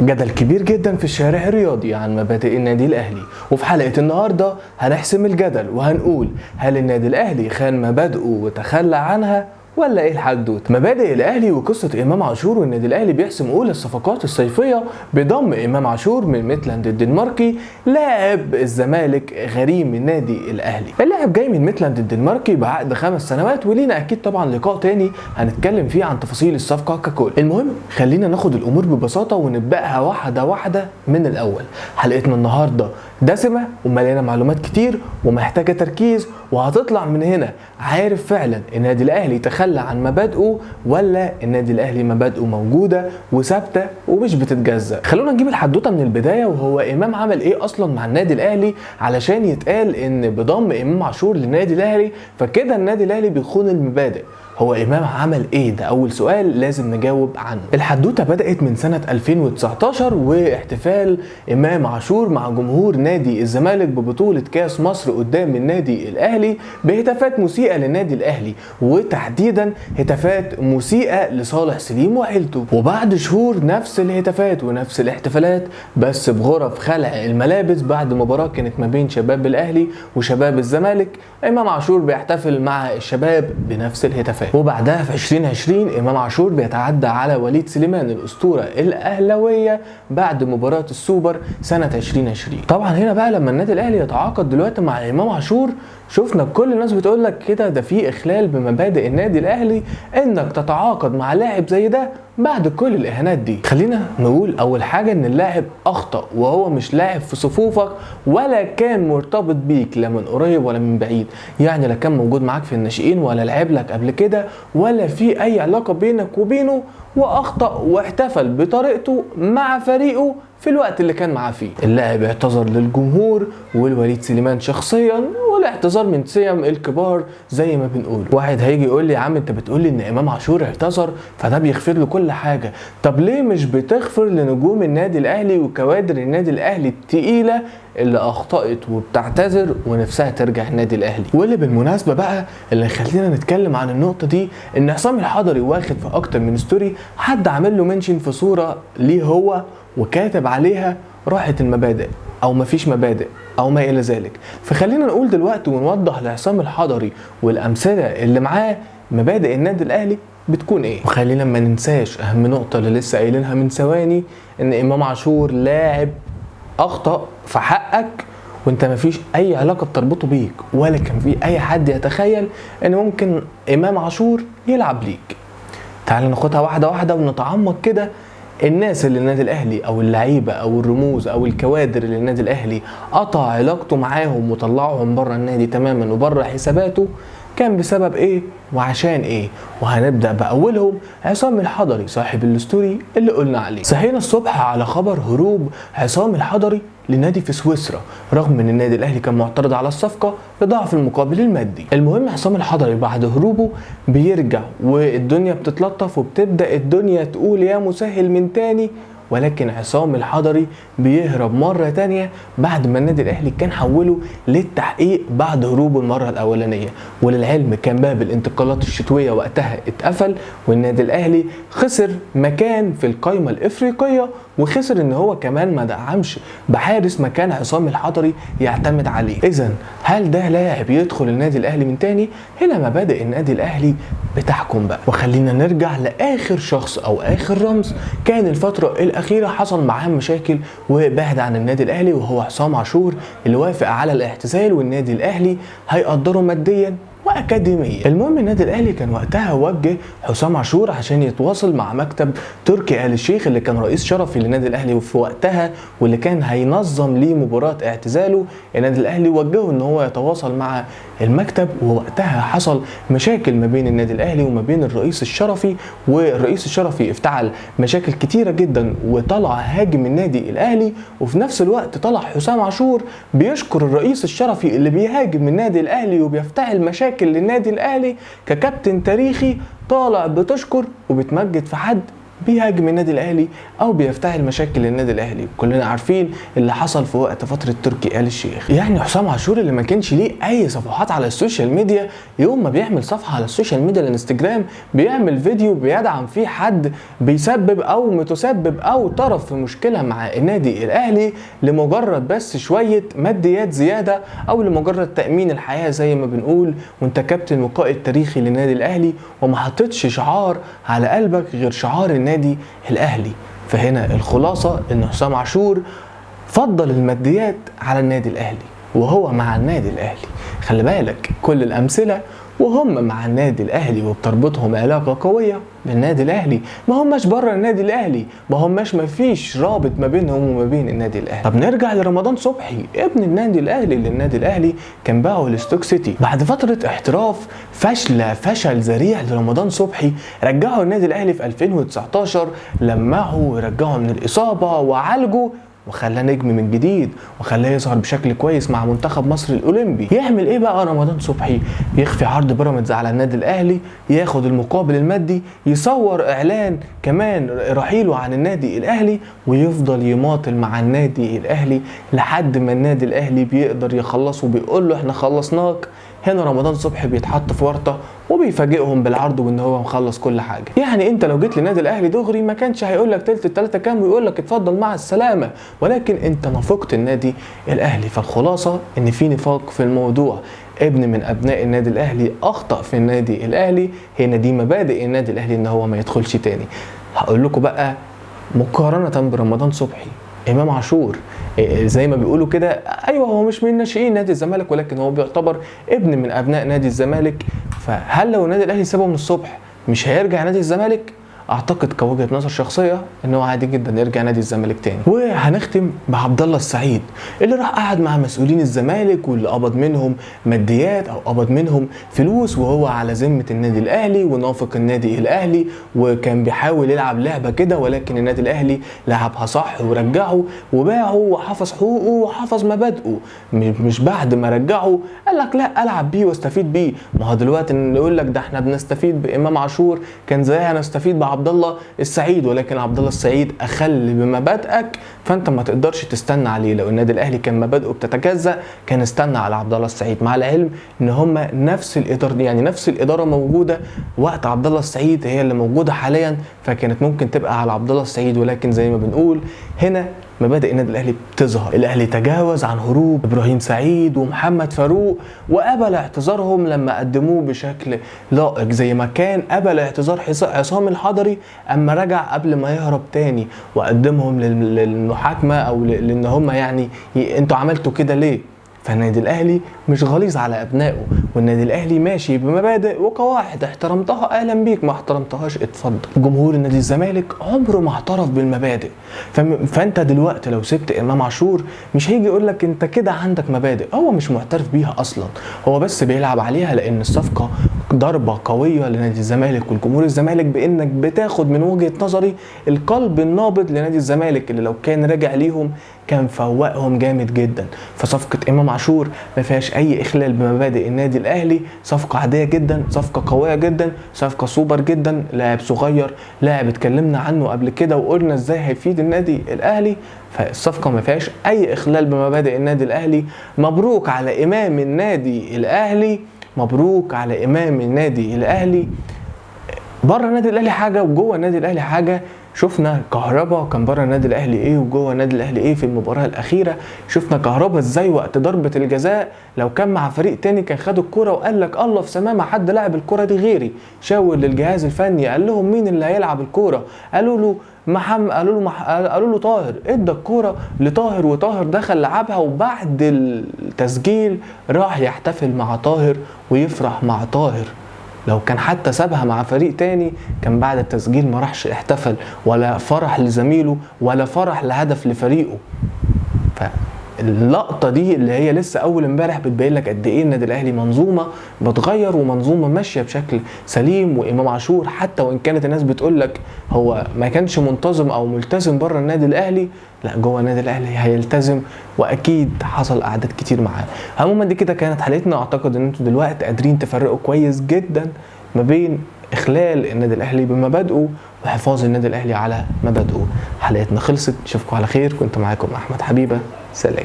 جدل كبير جدا في الشارع الرياضي عن مبادئ النادي الاهلي، وفي حلقة النهاردة هنحسم الجدل وهنقول هل النادي الاهلي خان مبادئه وتخلى عنها ولا ايه الحدوته؟ مبادئ الاهلي وقصه امام عاشور، والنادي الاهلي بيحسم اولى الصفقات الصيفيه بضم امام عاشور من ميتلاند الدنماركي لاعب الزمالك غريم النادي الاهلي. اللاعب جاي من ميتلاند الدنماركي بعقد 5 سنوات، ولينا اكيد طبعا لقاء تاني هنتكلم فيه عن تفاصيل الصفقه ككل. المهم خلينا ناخد الامور ببساطه ونبداها واحده واحده من الاول. حلقتنا النهارده دسمه ومليانه معلومات كتير ومحتاجه تركيز، وهتطلع من هنا عارف فعلا النادي الاهلي تخلى عن مبادئه ولا النادي الاهلي مبادئه موجوده وثابته ومش بتتجزأ. خلونا نجيب الحدوته من البدايه، وهو امام عمل ايه اصلا مع النادي الاهلي علشان يتقال ان بضم امام عاشور للنادي الاهلي فكده النادي الاهلي بيخون المبادئ. هو امام عمل ايه؟ ده اول سؤال لازم نجاوب عنه. الحدوته بدات من سنه 2019 واحتفال امام عاشور مع جمهور نادي الزمالك ببطوله كاس مصر قدام النادي الاهلي بهتافات مسيئه للنادي الاهلي، وتحديدا هتافات مسيئه لصالح سليم وعيلته. وبعد شهور نفس الهتافات ونفس الاحتفالات بس بغرف خلع الملابس بعد مباراه كانت ما بين شباب الاهلي وشباب الزمالك، امام عاشور بيحتفل مع الشباب بنفس الهتافات. وبعدها في 2020 امام عاشور بيتعدى على وليد سليمان الاسطوره الاهلاويه بعد مباراه السوبر سنه 2020. طبعا هنا بقى لما النادي الاهلي يتعاقد دلوقتي مع امام عاشور، شفنا كل الناس بتقول لك كده ده في اخلال بمبادئ النادي الاهلي انك تتعاقد مع لاعب زي ده بعد كل الاهانات دي. خلينا نقول اول حاجه ان اللاعب اخطا، وهو مش لاعب في صفوفك ولا كان مرتبط بيك لا من قريب ولا من بعيد، يعني لا كان موجود معاك في الناشئين ولا لعب لك قبل كده ولا في اي علاقه بينك وبينه، واخطا واحتفل بطريقته مع فريقه في الوقت اللي كان معاه فيه. اللاعب اعتذر للجمهور والوليد سليمان شخصيا، والاعتذار من سيم الكبار زي ما بنقول. واحد هيجي يقول لي يا عم انت بتقول لي ان امام عاشور اعتذر فده بيغفر له كل حاجه، طب ليه مش بتغفر لنجوم النادي الاهلي وكوادر النادي الاهلي التقيله اللي اخطأت وبتعتذر ونفسها ترجع النادي الاهلي؟ واللي بالمناسبه بقى اللي خلينا نتكلم عن النقطه دي ان عصام الحضري واخد في اكتر من ستوري حد عامل له منشن في صوره ليه هو وكاتب عليها راحت المبادئ او مفيش مبادئ او ما الى ذلك. فخلينا نقول دلوقتي ونوضح لعصام الحضري والامثله اللي معاه مبادئ النادي الاهلي بتكون ايه. وخلينا ما ننساش اهم نقطه اللي لسه قايلينها من ثواني، ان امام عاشور لاعب اخطأ في حقك وانت مفيش اي علاقه بتربطه بيك، ولا كان في اي حد يتخيل ان ممكن امام عاشور يلعب ليك. تعال ناخدها واحده واحده ونتعمق كده. الناس اللي النادي الاهلي او اللعيبه او الرموز او الكوادر اللي النادي الاهلي قطع علاقته معاهم وطلعهم بره النادي تماما وبره حساباته كان بسبب ايه وعشان ايه؟ وهنبدأ بأولهم عصام الحضري صاحب الستوري اللي قلنا عليه. صحينا الصبح على خبر هروب عصام الحضري لنادي في سويسرا، رغم ان النادي الاهلي كان معترض على الصفقة لضعف المقابل المادي. المهم عصام الحضري بعد هروبه بيرجع والدنيا بتتلطف وبتبدأ الدنيا تقول يا مسهل من تاني، ولكن عصام الحضري بيهرب مرة تانية بعد ما النادي الاهلي كان حوله للتحقيق بعد هروبه المرة الاولانية. وللعلم كان باب الانتقالات الشتوية وقتها اتقفل، والنادي الاهلي خسر مكان في القائمة الافريقية، وخسر ان هو كمان ما دعمش بحارس مكان عصام الحضري يعتمد عليه. اذا هل ده لاعب يدخل النادي الاهلي من تاني؟ هنا مبادئ النادي الاهلي بتحكم بقى. وخلينا نرجع لاخر شخص او اخر رمز كان الفترة الاخيرة حصل معاه مشاكل وبعد عن النادي الاهلي، وهو عصام عاشور اللي وافق على الاعتزال، والنادي الاهلي هيقدره ماديا واكاديميا. المهم النادي الاهلي كان وقتها وجه حسام عاشور عشان يتواصل مع مكتب تركي آل الشيخ اللي كان رئيس شرفي للنادي الاهلي في وقتها، واللي كان هينظم ليه مباراه اعتزاله. النادي الاهلي وجهه ان هو يتواصل مع المكتب، ووقتها حصل مشاكل ما بين النادي الاهلي وما بين الرئيس الشرفي، والرئيس الشرفي افتعل مشاكل كتيره جدا وطلع هاجم النادي الاهلي، وفي نفس الوقت طلع حسام عاشور بيشكر الرئيس الشرفي اللي بيهاجم النادي الاهلي وبيفتعل مشاكل للنادي الاهلي ككابتن تاريخي، طالع بتشكر وبتمجد في حد بيهاجم النادي الاهلي او بيفتعل مشاكل للنادي الاهلي. كلنا عارفين اللي حصل في وقت فتره تركي آل الشيخ. يعني حسام عاشور اللي ما كانش ليه اي صفحات على السوشيال ميديا، يوم ما بيعمل صفحه على السوشيال ميديا الانستجرام بيعمل فيديو بيدعم فيه حد بيسبب او متسبب او طرف في مشكله مع النادي الاهلي لمجرد بس شويه ماديات زياده او لمجرد تامين الحياه زي ما بنقول، وانت كابتن وقائد تاريخي للنادي الاهلي وما حطيتش شعار على قلبك غير شعار النادي الاهلي. فهنا الخلاصه ان حسام عاشور فضل الماديات على النادي الاهلي وهو مع النادي الاهلي. خلي بالك كل الامثله وهم مع النادي الاهلي وبتربطهم علاقه قويه بالنادي الاهلي، ما هماش بره النادي الاهلي، ما فيش رابط ما بينهم وما بين النادي الاهلي. طب نرجع لرمضان صبحي ابن النادي الاهلي اللي النادي الاهلي كان باعه لستوك سيتي بعد فتره احتراف فشل ذريع لرمضان صبحي. رجعه النادي الاهلي في 2019، لمعه ورجعه من الاصابه وعالجه وخلاه نجم من جديد وخلاه يظهر بشكل كويس مع منتخب مصر الاولمبي. يعمل ايه بقى رمضان صبحي؟ يخفي عرض بيراميدز على النادي الاهلي، ياخد المقابل المادي، يصور اعلان كمان رحيله عن النادي الاهلي، ويفضل يماطل مع النادي الاهلي لحد ما النادي الاهلي بيقدر يخلصه وبيقول له احنا خلصناك. هنا رمضان صبحي بيتحط في ورطه وبيفاجئهم بالعرض وان هو مخلص كل حاجه. يعني انت لو جيت للنادي الاهلي دغري ما كانش هيقول لك تلت التلاته كام ويقول لك اتفضل مع السلامه، ولكن انت نافقت النادي الاهلي. فالخلاصه ان في نفاق في الموضوع. ابن من ابناء النادي الاهلي اخطا في النادي الاهلي. هنا دي مبادئ النادي الاهلي ان هو ما يدخلش تاني. هقول لكم بقى مقارنه برمضان صبحي امام عاشور، زي ما بيقولوا كده، ايوه هو مش من ناشئين نادي الزمالك ولكن هو بيعتبر ابن من ابناء نادي الزمالك. فهل لو النادي الاهلي سابه من الصبح مش هيرجع نادي الزمالك؟ اعتقد كوجهه نظر شخصيه ان هو عادي جدا يرجع نادي الزمالك تاني. وهنختم بعبد الله السعيد اللي راح قعد مع مسؤولين الزمالك واللي قبض منهم ماديات او قبض منهم فلوس وهو على ذمه النادي الاهلي ونافق النادي الاهلي، وكان بيحاول يلعب لعبه كده ولكن النادي الاهلي لعبها صح ورجعه وباعه وحفظ حقوقه وحفظ مبادئه. مش بعد ما رجعه قال لك لا العب بيه واستفيد بيه. ما هو دلوقتي يقول لك ده احنا بنستفيد بامام عاشور، كان زيها نستفيد عبد الله السعيد، ولكن عبد الله السعيد اخل بمبادئك فانت ما تقدرش تستنى عليه. لو النادي الاهلي كان مبادئه بتتجزأ كان استنى على عبد الله السعيد، مع العلم ان هم نفس الاداره، يعني نفس الاداره موجوده وقت عبد الله السعيد هي اللي موجوده حاليا، فكانت ممكن تبقى على عبد الله السعيد. ولكن زي ما بنقول هنا مبادئ النادي الاهلي بتظهر. الاهلي تجاوز عن هروب ابراهيم سعيد ومحمد فاروق وقبل اعتذارهم لما قدموه بشكل لائق، زي ما كان قبل اعتذار عصام الحضري اما رجع قبل ما يهرب تاني وقدمهم للمحاكمه او لان هم يعني انتوا عملتوا كده ليه. فالنادي الاهلي مش غليظ على ابنائه، والنادي الاهلي ماشي بمبادئ وقواعد، احترمتها اهلا بيك، ما احترمتهاش اتفضل. جمهور النادي الزمالك عمره ما اعترف بالمبادئ، فانت دلوقتي لو سبت امام عاشور مش هيجي يقول لك انت كده عندك مبادئ، هو مش معترف بيها اصلا، هو بس بيلعب عليها لان الصفقه ضربه قويه لنادي الزمالك والجمهور الزمالك، بانك بتاخد من وجهه نظري القلب النابض لنادي الزمالك اللي لو كان رجع ليهم كان فوقهم جامد جدا. فصفقه امام عاشور ما فيهاش اي اخلال بمبادئ النادي الاهلي، صفقه عاديه جدا، صفقه قويه جدا، صفقه سوبر جدا، لاعب صغير، لاعب اتكلمنا عنه قبل كده وقلنا ازاي هيفيد النادي الاهلي. فالصفقه ما فيهاش اي اخلال بمبادئ النادي الاهلي. مبروك على امام النادي الاهلي، مبروك على امام النادي الاهلي. بره النادي الاهلي حاجه وجوه النادي الاهلي حاجه. شفنا كهربا كان بره النادي الاهلي ايه وجوه النادي الاهلي ايه في المباراه الاخيره. شفنا كهربا ازاي وقت ضربه الجزاء لو كان مع فريق تاني كان خد الكره وقال لك الله في سماه ما حد لعب الكره دي غيري. شاور للجهاز الفني قال لهم مين اللي هيلعب الكره؟ قالوا له محمد، قالوا له طاهر. ادى الكوره لطاهر وطاهر دخل لعبها، وبعد التسجيل راح يحتفل مع طاهر ويفرح مع طاهر. لو كان حتى سابها مع فريق تاني كان بعد التسجيل ما راحش احتفل ولا فرح لزميله ولا فرح لهدف لفريقه. فاللقطه دي اللي هي لسه اول امبارح بتبين لك قد ايه النادي الاهلي منظومه بتغير ومنظومه ماشيه بشكل سليم. وامام عاشور حتى وان كانت الناس بتقول لك هو ما كانش منتظم او ملتزم بره النادي الاهلي، لا جوه النادي الاهلي هيلتزم واكيد حصل اعداد كتير معاه. عموما دي كده كانت حلقتنا. اعتقد ان انتوا دلوقتي قادرين تفرقوا كويس جدا ما بين اخلال النادي الاهلي بمبادئه وحفاظ النادي الاهلي على مبادئه. حلقتنا خلصت، اشوفكم على خير. كنت معاكم احمد حبيبه، سلام.